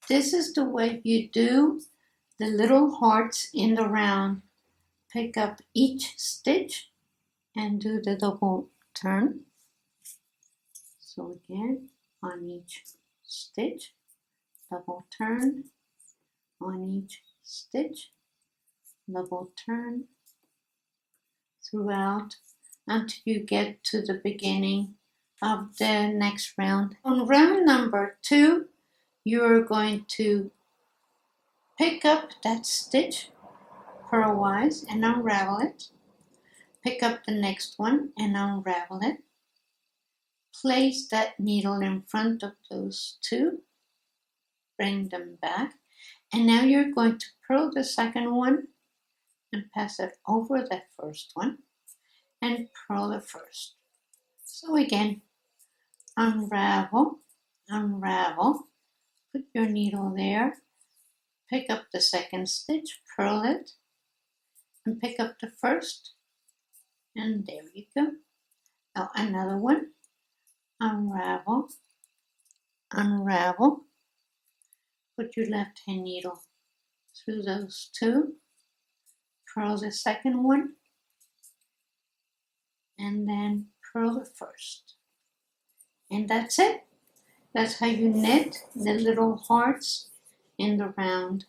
This is the way you do the little hearts in the round. Pick up each stitch and do the double turn. So again, on each stitch, double turn, on each stitch, double turn, throughout until you get to the beginning of the next round. On round number 2, you're going to pick up that stitch purlwise and unravel it. Pick up the next one and unravel it. Place that needle in front of those two. Bring them back. And now you're going to purl the second one and pass it over the first one and purl the first. So again, unravel, unravel, put your needle there, pick up the second stitch, purl it, and pick up the first, and there you go. Now another one, unravel, unravel, put your left hand needle through those two, purl the second one, and then purl the first. And that's it. That's how you knit the little hearts in the round.